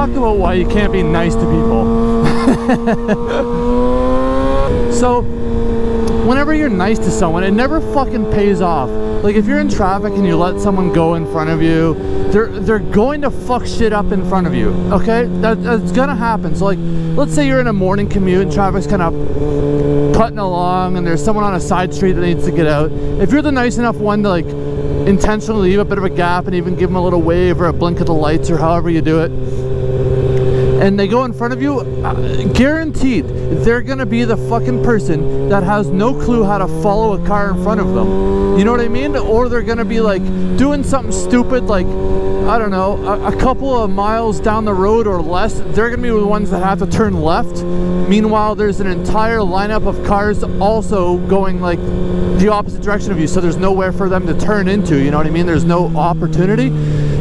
talk about why you can't be nice to people. So, whenever you're nice to someone, it never fucking pays off. Like, if you're in traffic and you let someone go in front of you, they're going to fuck shit up in front of you, okay? That's gonna happen. So, like, let's say you're in a morning commute and traffic's kind of putting along and there's someone on a side street that needs to get out. If you're the nice enough one to, like, intentionally leave a bit of a gap and even give them a little wave or a blink of the lights or however you do it, and they go in front of you, guaranteed they're gonna be the fucking person that has no clue how to follow a car in front of them. You know what I mean? Or they're gonna be like doing something stupid, like, I don't know, a couple of miles down the road or less. They're gonna be the ones that have to turn left. Meanwhile, there's an entire lineup of cars also going like the opposite direction of you, so there's nowhere for them to turn into. You know what I mean? There's no opportunity.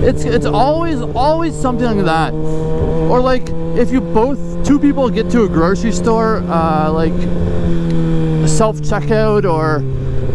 It's always something like that. Or like if two people get to a grocery store, like self-checkout or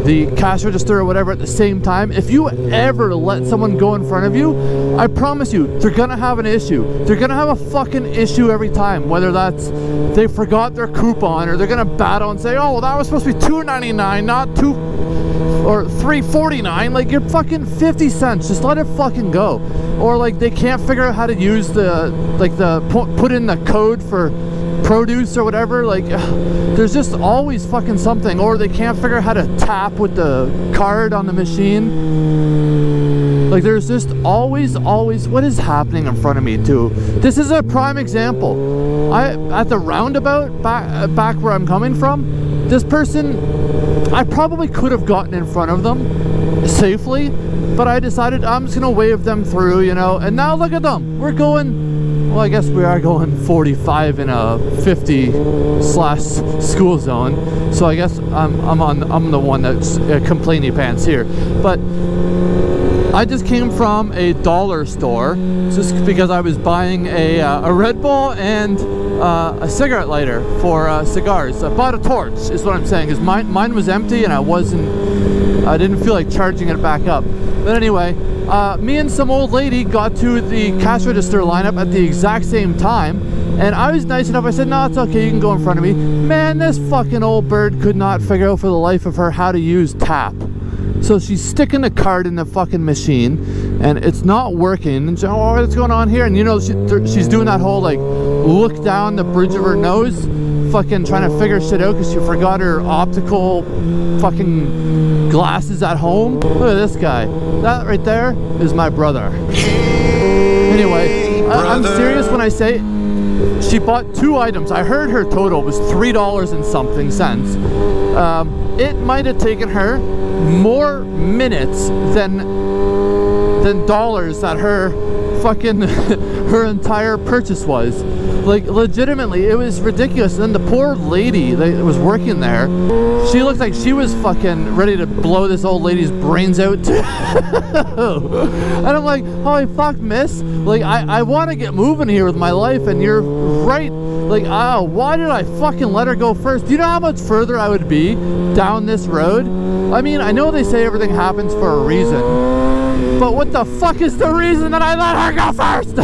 the cash register or whatever at the same time, if you ever let someone go in front of you, I promise you, they're gonna have an issue. They're gonna have a fucking issue every time, whether that's they forgot their coupon or they're gonna battle and say, oh, well, that was supposed to be $2.99, not $3.49. Like, you're fucking 50 cents. Just let it fucking go. Or like they can't figure out how to use put in the code for produce or whatever. Like, there's just always fucking something. Or they can't figure out how to tap with the card on the machine. Like, there's just always what is happening in front of me too. This is a prime example. At the roundabout back where I'm coming from, this person, I probably could have gotten in front of them safely, but I decided I'm just gonna wave them through, you know. And now look at them. We're going, well, I guess we are going 45 in a 50/school zone. So I guess I'm the one that's complainy pants here. But I just came from a dollar store just because I was buying a Red Bull and a cigarette lighter for cigars. I bought a torch, is what I'm saying, because mine was empty and I didn't feel like charging it back up. But anyway, me and some old lady got to the cash register lineup at the exact same time, and I was nice enough, I said, no, it's okay, you can go in front of me. Man, this fucking old bird could not figure out for the life of her how to use tap. So she's sticking the card in the fucking machine and it's not working, and she's, oh, what's going on here? And you know, she's doing that whole like look down the bridge of her nose, fucking trying to figure shit out because she forgot her optical fucking glasses at home. Look at this guy. That right there is my brother. Anyway, I'm serious when I say she bought 2 items. I heard her total was $3 and something cents. It might have taken her more minutes than dollars that her fucking her entire purchase was. Like, legitimately, it was ridiculous. And then the poor lady that was working there, she looked like she was fucking ready to blow this old lady's brains out too. And I'm like, holy fuck, miss, like I want to get moving here with my life, and you're right. Like, oh, why did I fucking let her go first? Do you know how much further I would be down this road? I mean, I know they say everything happens for a reason, but what the fuck is the reason that I let her go first?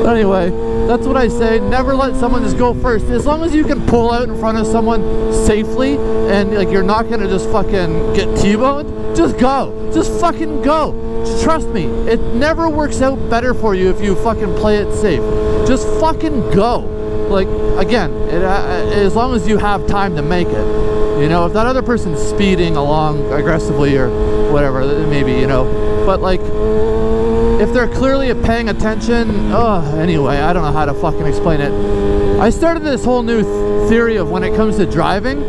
Anyway, that's what I say. Never let someone just go first. As long as you can pull out in front of someone safely and like you're not gonna just fucking get T-boned, just go. Just fucking go. Trust me, it never works out better for you if you fucking play it safe. Just fucking go. Like, again, as long as you have time to make it. You know, if that other person's speeding along aggressively or whatever, maybe, you know. But like, if they're clearly paying attention, anyway, I don't know how to fucking explain it. I started this whole new theory of when it comes to driving,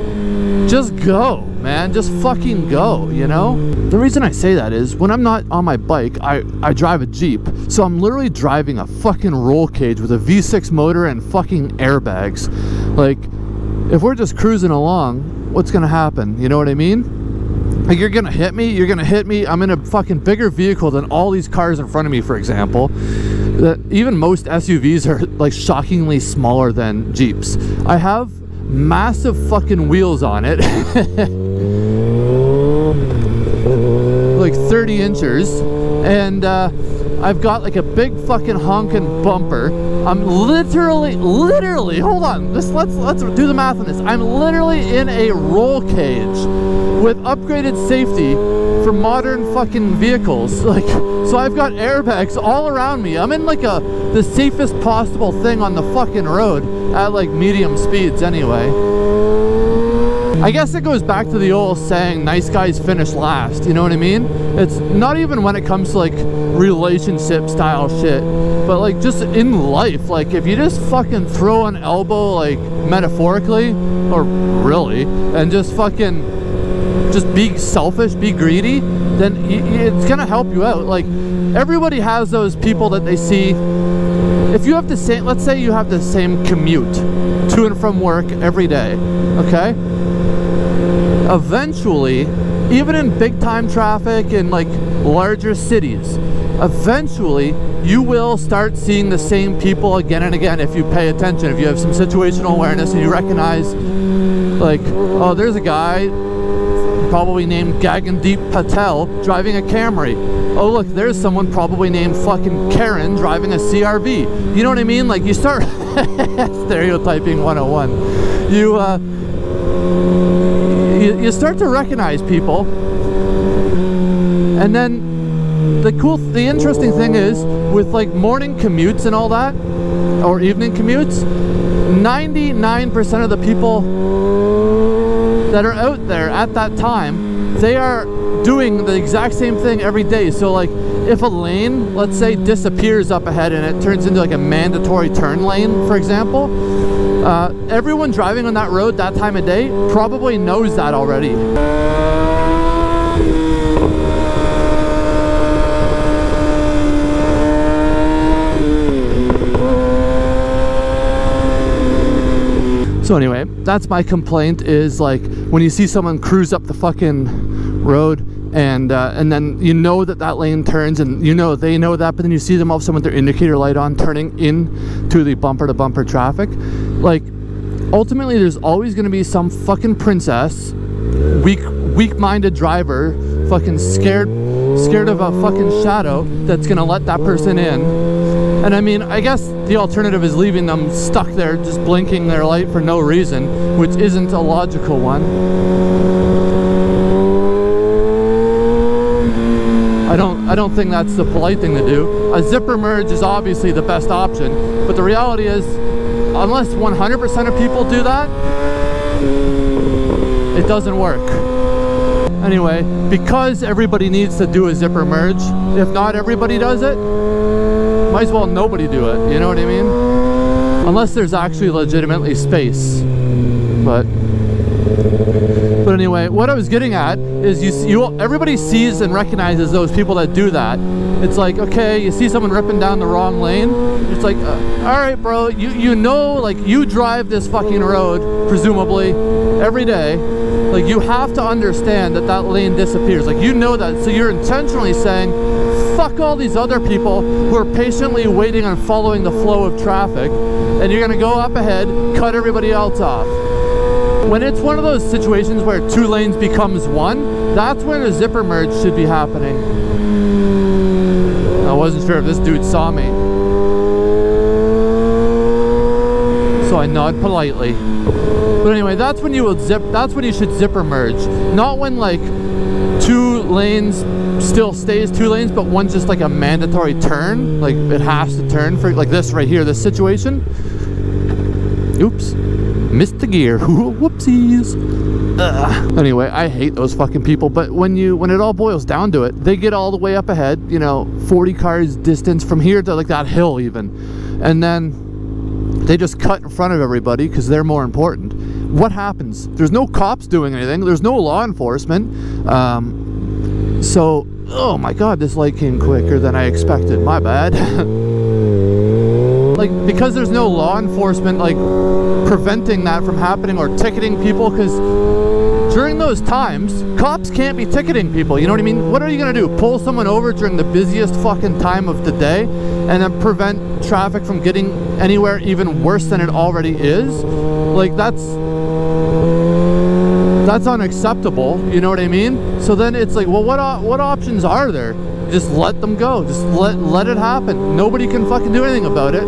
just go, man, just fucking go, you know? The reason I say that is when I'm not on my bike, I drive a Jeep. So I'm literally driving a fucking roll cage with a V6 motor and fucking airbags. Like, if we're just cruising along, what's gonna happen? You know what I mean? Like, you're gonna hit me, I'm in a fucking bigger vehicle than all these cars in front of me, for example. Even most SUVs are like shockingly smaller than Jeeps. I have massive fucking wheels on it. Like 30 inches. And I've got like a big fucking honking bumper. I'm literally, hold on, let's do the math on this. I'm literally in a roll cage with upgraded safety for modern fucking vehicles. Like, so I've got airbags all around me. I'm in like the safest possible thing on the fucking road at like medium speeds anyway. I guess it goes back to the old saying, nice guys finish last, you know what I mean? It's not even when it comes to like relationship style shit, but like just in life. Like if you just fucking throw an elbow, like metaphorically or really, and just fucking just be selfish, be greedy, then it's gonna help you out. Like everybody has those people that they see. If you have the same, let's say you have the same commute to and from work every day, okay? Eventually, even in big time traffic in like larger cities, eventually you will start seeing the same people again and again if you pay attention, if you have some situational awareness and you recognize like, oh, there's a guy probably named Gagandeep Patel driving a Camry. Oh look, there's someone probably named fucking Karen driving a CRV. You know what I mean? Like you start stereotyping 101. You start to recognize people, and then the interesting thing is with like morning commutes and all that, or evening commutes, 99% of the people that are out there at that time, they are doing the exact same thing every day. So like if a lane, let's say, disappears up ahead and it turns into like a mandatory turn lane, for example, everyone driving on that road that time of day probably knows that already. So anyway, that's my complaint, is like when you see someone cruise up the fucking road and then you know that lane turns, and you know they know that, but then you see them all of a sudden with their indicator light on turning into the bumper to bumper traffic. Like ultimately there's always going to be some fucking princess, weak-minded driver, fucking scared of a fucking shadow, that's going to let that person in. And I mean, I guess the alternative is leaving them stuck there just blinking their light for no reason, which isn't a logical one. I don't think that's the polite thing to do. A zipper merge is obviously the best option, but the reality is, unless 100% of people do that, it doesn't work. Anyway, because everybody needs to do a zipper merge, if not everybody does it, might as well nobody do it, you know what I mean? Unless there's actually legitimately space. But anyway, what I was getting at is everybody sees and recognizes those people that do that. It's like, okay, you see someone ripping down the wrong lane, it's like, all right, bro, you know, like you drive this fucking road, presumably, every day. Like you have to understand that lane disappears. Like you know that, so you're intentionally saying, fuck all these other people who are patiently waiting and following the flow of traffic, and you're gonna go up ahead, cut everybody else off. When it's one of those situations where 2 lanes becomes 1, that's when a zipper merge should be happening. I wasn't sure if this dude saw me, so I nod politely. But anyway, that's when you should zipper merge, not when like 2 lanes still stays 2 lanes, but one's just like a mandatory turn, like it has to turn for like this right here, this situation. Oops, missed the gear. Whoopsies. Anyway, I hate those fucking people, but when it all boils down to it, they get all the way up ahead, you know, 40 cars distance from here to like that hill even, and then they just cut in front of everybody because they're more important. What happens? There's no cops doing anything, there's no law enforcement. So, oh my god, this light came quicker than I expected, my bad. Like, because there's no law enforcement, like, preventing that from happening or ticketing people, because during those times, cops can't be ticketing people, you know what I mean? What are you gonna do? Pull someone over during the busiest fucking time of the day and then prevent traffic from getting anywhere even worse than it already is? Like, that's That's unacceptable, you know what I mean? So then it's like, well, what options are there? Just let them go. Just let it happen. Nobody can fucking do anything about it.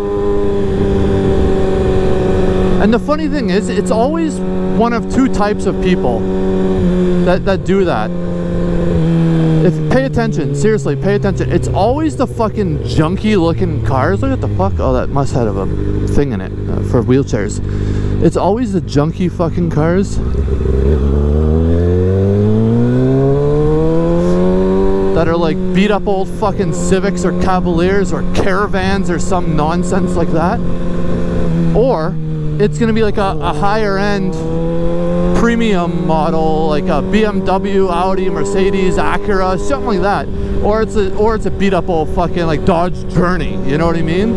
And the funny thing is, it's always one of two types of people that do that. Pay attention, seriously, pay attention. It's always the fucking junky looking cars. Look at the fuck. Oh, that must have a thing in it for wheelchairs. It's always the junky fucking cars that are like beat up old fucking Civics or Cavaliers or Caravans or some nonsense like that. Or it's gonna be like a higher end premium model, like a BMW, Audi, Mercedes, Acura, something like that. Or it's a beat up old fucking like Dodge Journey, you know what I mean?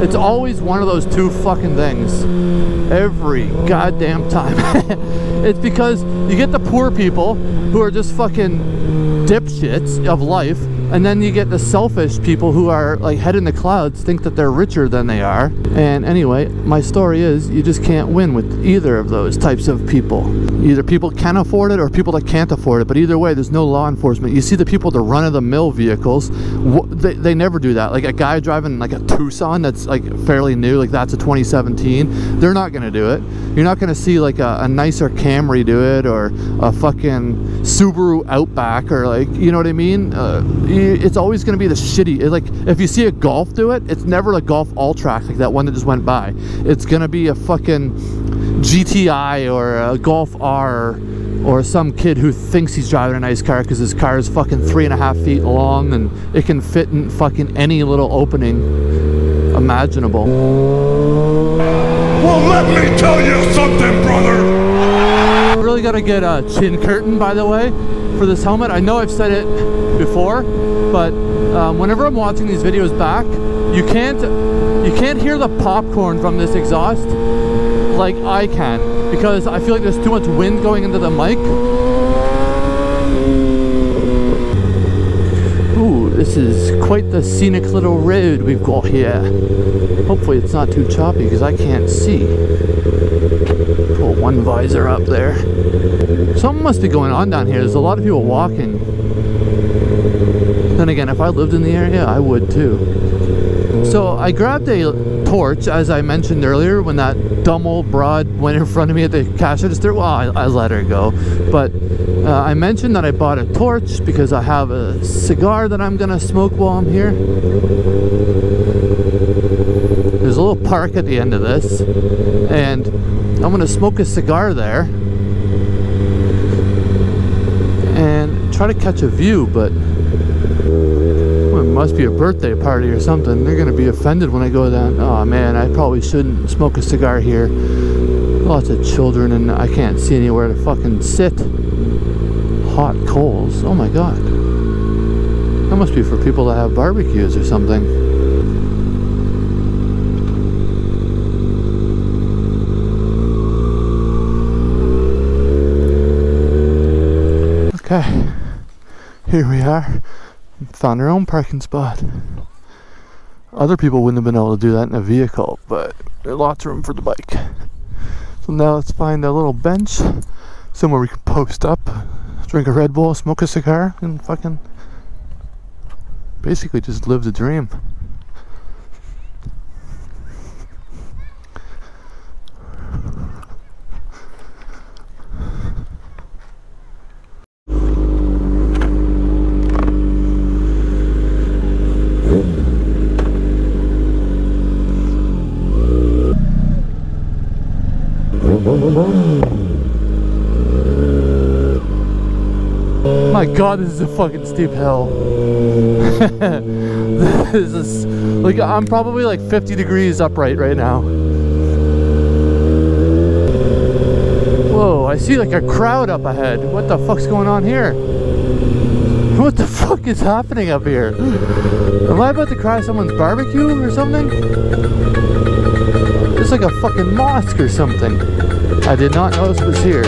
It's always one of those two fucking things every goddamn time. It's because you get the poor people who are just fucking dipshits of life, and then you get the selfish people who are like head in the clouds, think that they're richer than they are. And anyway, my story is, you just can't win with either of those types of people. Either people can afford it or people that can't afford it, but either way, there's no law enforcement. You see the people, the run-of-the-mill vehicles, they never do that. Like a guy driving like a Tucson that's like fairly new, like that's a 2017, they're not gonna do it. You're not gonna see like a nicer Camry do it, or a fucking Subaru Outback, or like, you know what I mean? It's always going to be the shitty, like if you see a Golf do it, it's never a Golf all-track like that one that just went by. It's going to be a fucking GTI or a Golf R, or some kid who thinks he's driving a nice car because his car is fucking 3.5 feet long and it can fit in fucking any little opening imaginable. Well, let me tell you something, brother. I really got to get a chin curtain, by the way, for this helmet. I know I've said it before, but whenever I'm watching these videos back, you can't hear the popcorn from this exhaust like I can, because I feel like there's too much wind going into the mic. Ooh, this is quite the scenic little road we've got here. Hopefully it's not too choppy because I can't see. Pull one visor up there. Something must be going on down here. There's a lot of people walking. Then again, if I lived in the area, I would too. So I grabbed a torch, as I mentioned earlier, when that dumb old broad went in front of me at the cash register. Well, I let her go. But I mentioned that I bought a torch because I have a cigar that I'm gonna smoke while I'm here. There's a little park at the end of this, and I'm gonna smoke a cigar there and try to catch a view, but well, it must be a birthday party or something. They're gonna be offended when I go down. Oh man, I probably shouldn't smoke a cigar here. Lots of children and I can't see anywhere to fucking sit. Hot coals, oh my god. That must be for people that have barbecues or something. Okay, here we are. Found our own parking spot. Other people wouldn't have been able to do that in a vehicle, but there's lots of room for the bike. So now let's find a little bench somewhere we can post up, drink a Red Bull, smoke a cigar, and fucking basically just live the dream. My god, this is a fucking steep hill. This is like, I'm probably like 50 degrees upright right now. Whoa, I see like a crowd up ahead. What the fuck's going on here? What the fuck is happening up here? Am I about to cry someone's barbecue or something? It's like a fucking mosque or something. I did not know this was here.